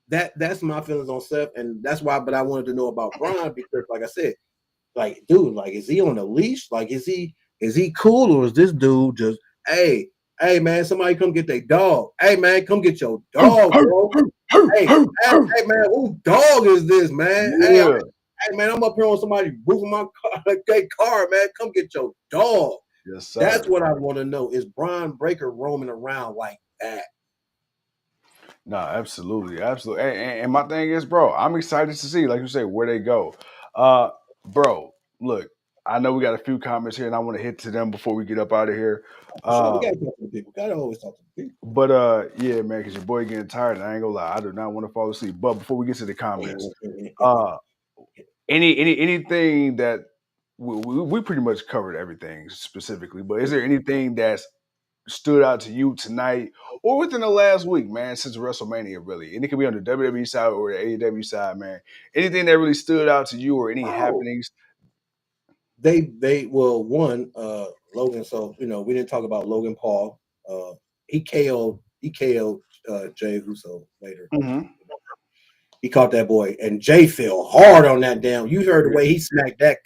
that's my feelings on Seth, and that's why, but I wanted to know about Braun because, like I said, like, dude, like, is he on a leash? Like, is he cool, or is this dude just, hey, man, somebody come get their dog. Hey, man, come get your dog, bro. Hey, man, whose dog is this, man? Yeah. Hey, man, I'm up here on somebody moving my car, man. Come get your dog. Yes, sir. That's what I want to know. Is Braun Breaker roaming around like that? No, absolutely. And my thing is, bro, I'm excited to see, like you say, where they go. Bro, look, I know we got a few comments here, and I want to hit to them before we get up out of here. Sure, we got to people. Gotta always talk to the people. But yeah, man, because your boy getting tired. And I ain't gonna lie, I do not want to fall asleep. But before we get to the comments, uh, anything that we pretty much covered everything specifically. But is there anything that's stood out to you tonight or within the last week, man, since WrestleMania, really? And it could be on the WWE side or the AEW side, man. Anything that really stood out to you or any happenings? They well, one, Logan, so we didn't talk about Logan Paul. He KO'd Jay Uso later. Mm-hmm. He caught that boy, and Jay fell hard on that damn. You heard the way he smacked that.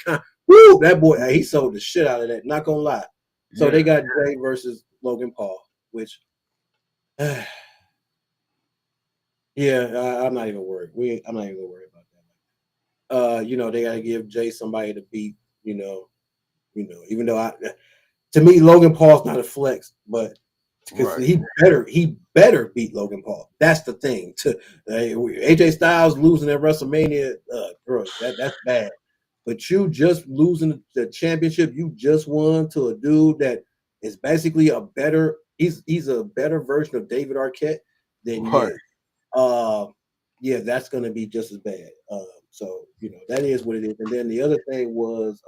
Woo, that boy, he sold the shit out of that. Not gonna lie. So they got Jay versus Logan Paul, which, I'm not even worried. I'm not even gonna worry about that. They gotta give Jay somebody to beat. Even though to me, Logan Paul's not a flex, but because he better beat Logan Paul. That's the thing. AJ Styles losing at WrestleMania, bro, that's bad. But you just losing the championship you just won to a dude that is basically a better. He's a better version of David Arquette than you. That's going to be just as bad. So that is what it is. And then the other thing was,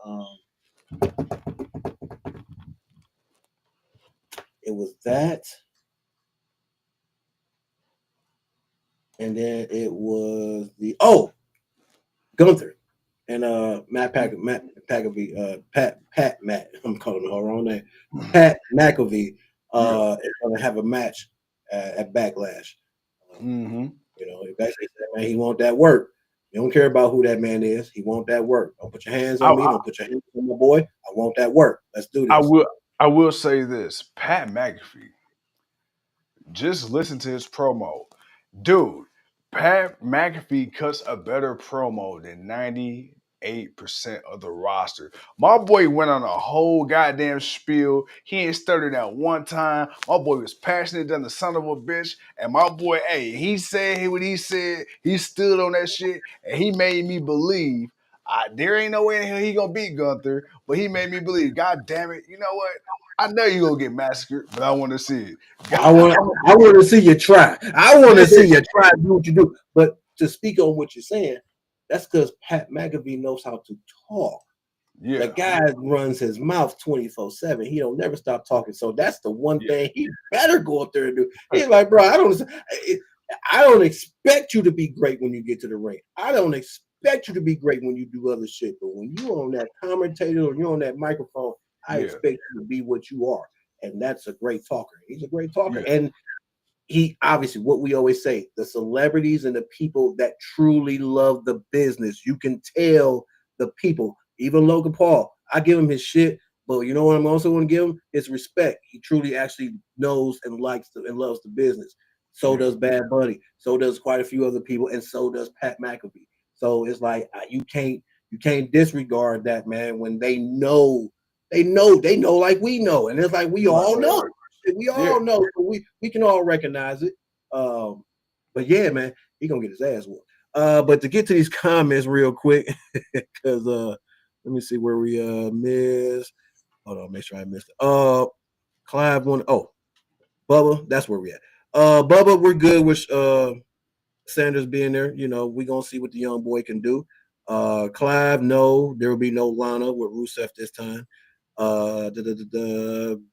it was that, and then it was Gunther and Pat I'm calling him the wrong name. Pat McAfee is going to have a match at Backlash. He basically said, man, he want that work. You don't care about who that man is. He want that work. Don't put your hands on me. Don't put your hands on my boy. I want that work. Let's do this. I will say this. Pat McAfee, just listen to his promo. Dude, Pat McAfee cuts a better promo than 98% of the roster. My boy went on a whole goddamn spiel. He ain't stuttered out one time. My boy was passionate than the son of a bitch. And my boy, he said what he said. He stood on that shit. And he made me believe there ain't no way in hell he gonna beat Gunther. But he made me believe, God damn it, you know what? I know you gonna get massacred, but I want to see it. I want to see you try. I want to see you try to do what you do. But to speak on what you're saying, that's because Pat McAfee knows how to talk. Yeah. The guy runs his mouth 24/7. He don't never stop talking. So that's the one thing he better go up there and do. He's like, bro, I don't expect you to be great when you get to the ring. I don't expect you to be great when you do other shit. But when you on that commentator or you're on that microphone, I expect you to be what you are. And that's a great talker. He's a great talker. Yeah. And he obviously, what we always say, the celebrities and the people that truly love the business, you can tell the people, even Logan Paul, I give him his shit, but you know what I'm also going to give him? His respect. He truly actually knows and likes and loves the business. So does Bad Bunny. So does quite a few other people. And so does Pat McAfee. So it's like, you can't disregard that, man, when they know like we know. And it's like, we all know. We all know. So we can all recognize it. But yeah, man, he gonna get his ass whooped. But to get to these comments real quick, because let me see where we missed. Hold on, make sure I missed it. Clive one. Oh, Bubba, that's where we at. Bubba, we're good with Sanders being there. We're gonna see what the young boy can do. Clive, no, there will be no Lana with Rusev this time.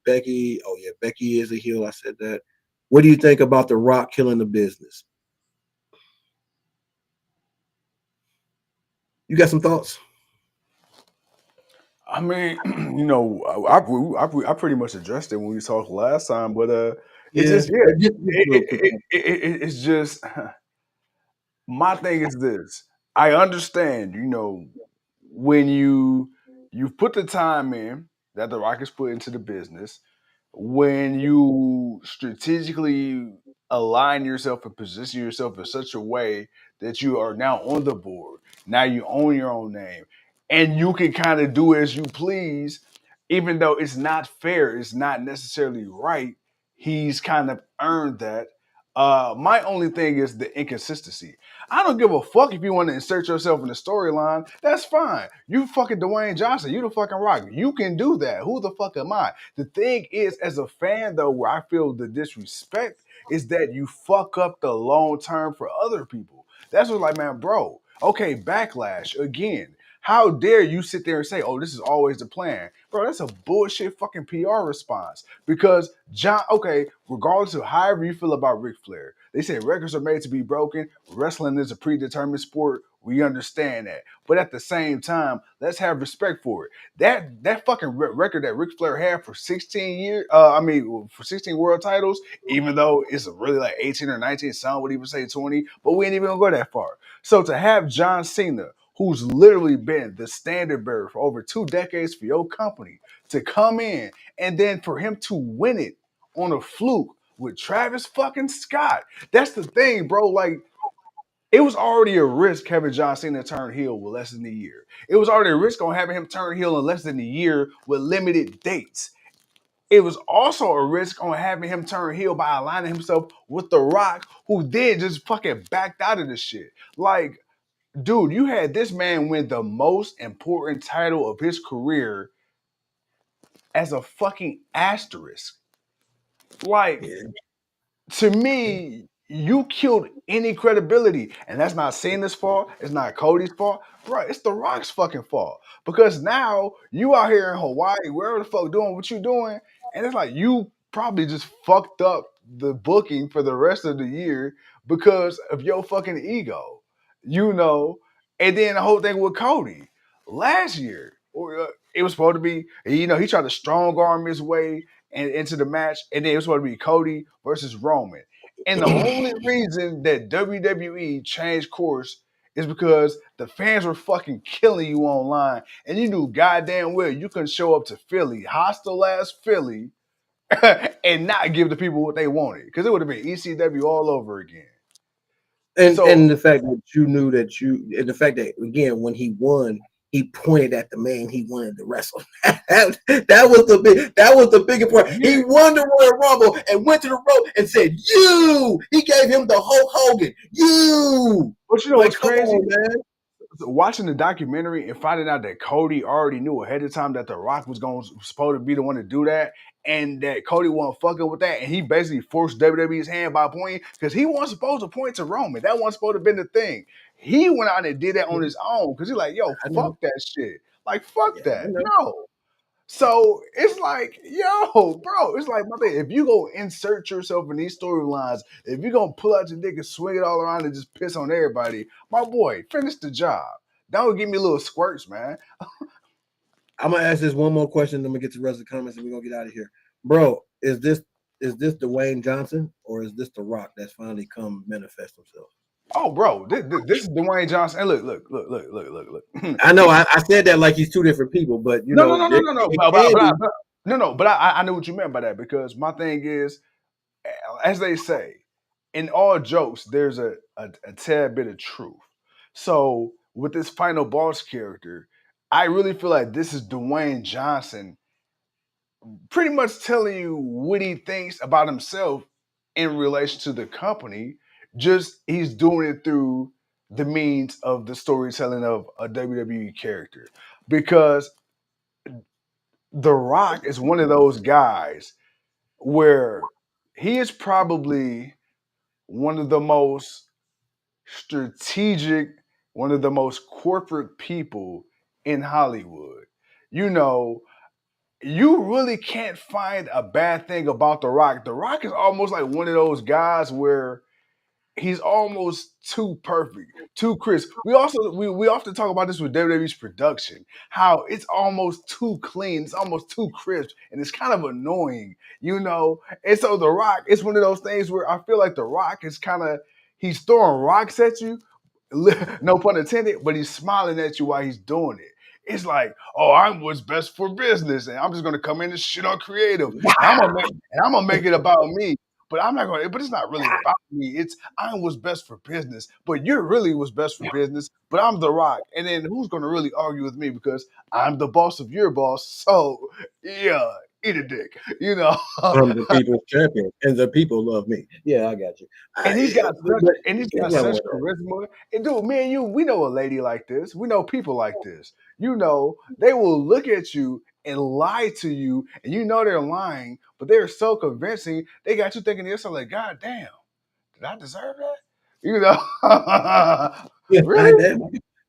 Becky, Becky is a heel. I said that. What do you think about The Rock killing the business? You got some thoughts? I mean, I pretty much addressed it when we talked last time, but it's just my thing is this. I understand, when you've put the time in that The Rock has put into the business, when you strategically align yourself and position yourself in such a way that you are now on the board, now you own your own name, and you can kind of do as you please, even though it's not fair, it's not necessarily right, he's kind of earned that. My only thing is the inconsistency. I don't give a fuck if you want to insert yourself in the storyline. That's fine. You fucking Dwayne Johnson. You the fucking Rock. You can do that. Who the fuck am I? The thing is, as a fan though, where I feel the disrespect is that you fuck up the long term for other people. That's what's like, man, bro. Okay, backlash again. How dare you sit there and say, "Oh, this is always the plan," bro? That's a bullshit fucking PR response. Because John, okay, regardless of however you feel about Ric Flair, they say records are made to be broken. Wrestling is a predetermined sport. We understand that, but at the same time, let's have respect for it. That fucking record that Ric Flair had for 16 years, for 16 world titles, even though it's really like 18 or 19, some would even say 20, but we ain't even gonna go that far. So to have John Cena, who's literally been the standard bearer for over 2 decades for your company, to come in and then for him to win it on a fluke with Travis fucking Scott. That's the thing, bro. Like, it was already a risk having John Cena turn heel with less than a year. It was already a risk on having him turn heel in less than a year with limited dates. It was also a risk on having him turn heel by aligning himself with The Rock, who then just fucking backed out of this shit. Like, dude, you had this man win the most important title of his career as a fucking asterisk. Like, Yeah. to me, you killed any credibility. And that's not Cena's fault. It's not Cody's fault. Bro, it's The Rock's fucking fault. Because now you out here in Hawaii, wherever the fuck doing what you doing, and it's like you probably just fucked up the booking for the rest of the year because of your fucking ego. You know? And then the whole thing with Cody. Last year, it was supposed to be, he tried to strong arm his way and into the match, and then it was supposed to be Cody versus Roman. And the only reason that WWE changed course is because the fans were fucking killing you online, and you knew goddamn well you couldn't show up to Philly, hostile ass Philly, and not give the people what they wanted, because it would have been ECW all over again. And the fact that you knew that and the fact that again when he won, he pointed at the man he wanted to wrestle. that was the biggest part. Yeah. He won the Royal Rumble and went to the rope and said, "You." He gave him the Hulk Hogan. You. But you know what's crazy? On, man. Watching the documentary and finding out that Cody already knew ahead of time that The Rock was supposed to be the one to do that, and that Cody wasn't fucking with that, and he basically forced WWE's hand by pointing, because he wasn't supposed to point to Roman. That wasn't supposed to have been the thing. He went out and did that on his own because he's like, yo, fuck that shit. Like, fuck that. No. So it's like, yo, bro, it's like, my thing. If you go insert yourself in these storylines, if you're going to pull out your dick and swing it all around and just piss on everybody, my boy, finish the job. Don't give me little squirts, man. I'm going to ask this one more question, then we get to the rest of the comments and we're going to get out of here. Bro, is this Dwayne Johnson or is this The Rock that's finally come manifest himself? Oh, bro, this is Dwayne Johnson. And look. I know I said that like he's two different people, but you know. No. But I know what you meant by that, because my thing is, as they say, in all jokes, there's a tad bit of truth. So with this final boss character, I really feel like this is Dwayne Johnson pretty much telling you what he thinks about himself in relation to the company. Just he's doing it through the means of the storytelling of a WWE character. Because The Rock is one of those guys where he is probably one of the most strategic, one of the most corporate people in Hollywood. You know, you really can't find a bad thing about The Rock. The Rock is almost like one of those guys where he's almost too perfect, too crisp. We often talk about this with WWE's production, how it's almost too clean, it's almost too crisp, and it's kind of annoying, you know. And so The Rock, it's one of those things where I feel like The Rock is he's throwing rocks at you, no pun intended, but he's smiling at you while he's doing it. It's like, oh, I'm what's best for business, and I'm just gonna come in and shit on creative, and I'm gonna make it about me. But I'm not going to, but it's not really about me. It's I'm what's best for business, but you're really what's best for business, but I'm The Rock. And then who's going to really argue with me, because I'm the boss of your boss. So, yeah, eat a dick, you know. I'm the people's champion, and the people love me. Yeah, I got you. And he's got Yeah, such charisma. And dude, me and you, we know a lady like this. We know people like this. You know, they will look at you and lie to you, and you know they're lying, but they're so convincing. They got you thinking to yourself, like, God damn, did I deserve that? You know, yeah, really?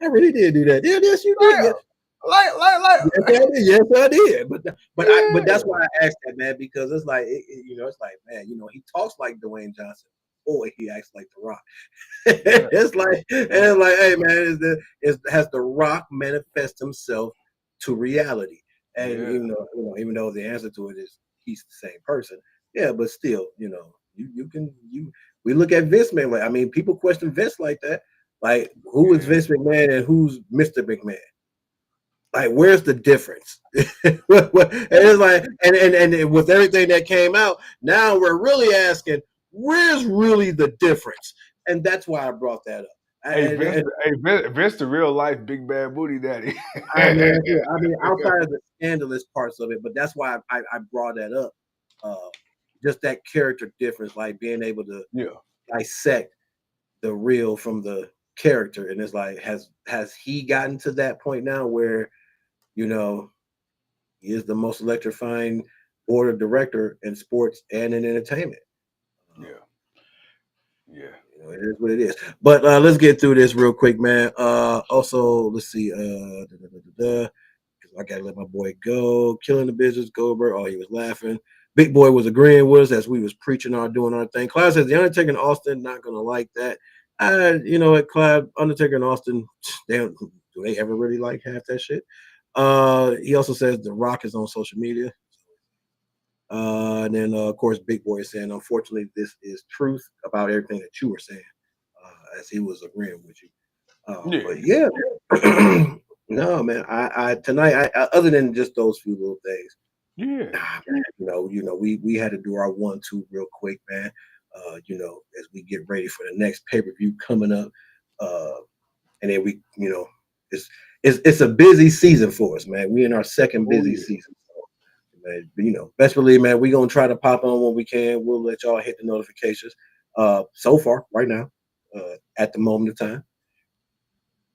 I really did do that. Yeah, yes, you did. Yeah. Like, like, Yes, I did. Yes, I did. But yeah, that's why I asked that, man, because it's like it's like, man, he talks like Dwayne Johnson, or he acts like The Rock. yeah, It's like, hey, man, has The Rock manifest himself to reality? And yeah, even though the answer to it is he's the same person, yeah, but still, we look at Vince McMahon. Like, I mean, people question Vince like that. Like, who is yeah. Vince McMahon and who's Mr. McMahon? Like, where's the difference? And it's like, and with everything that came out, now we're really asking, where's really the difference? And that's why I brought that up. Vince, the real life big bad booty daddy. I mean, outside of the scandalous parts of it, but that's why I brought that up. Just that character difference, like being able to Yeah. dissect the real from the character, and it's like, has he gotten to that point now where he is the most electrifying board of director in sports and in entertainment? Yeah. Yeah. It is what it is. But let's get through this real quick, man. Also, let's see. I gotta let my boy go. Killing the business, Goldberg. Oh, he was laughing. Big Boy was agreeing with us as we was preaching doing our thing. Clyde says the Undertaker and Austin not gonna like that. You know what, Clyde? Undertaker and Austin, do they ever really like half that shit? He also says The Rock is on social media. And then, of course, Big Boy is saying, unfortunately, this is truth about everything that you were saying, as he was agreeing with you. But yeah, no, man. I tonight, other than just those few little things, man, we had to do our 1-2 real quick, man. As we get ready for the next pay-per-view coming up, and then it's a busy season for us, man. We in our second busy season. Man, best believe, man, we're gonna try to pop on when we can. We'll let y'all hit the notifications. So far, right now, at the moment of time,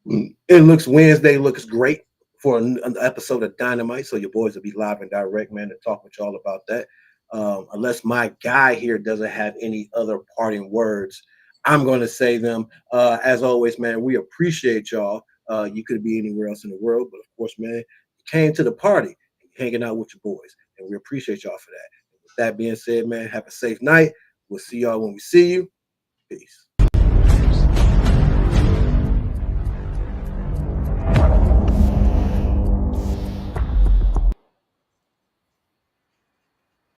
Wednesday looks great for an episode of Dynamite. So your boys will be live and direct, man, to talk with y'all about that. Unless my guy here doesn't have any other parting words, I'm going to say them. As always, man, we appreciate y'all. You could be anywhere else in the world, but of course, man, you came to the party, hanging out with your boys, and we appreciate y'all for that. With that being said, man, have a safe night. We'll see y'all when we see you. Peace.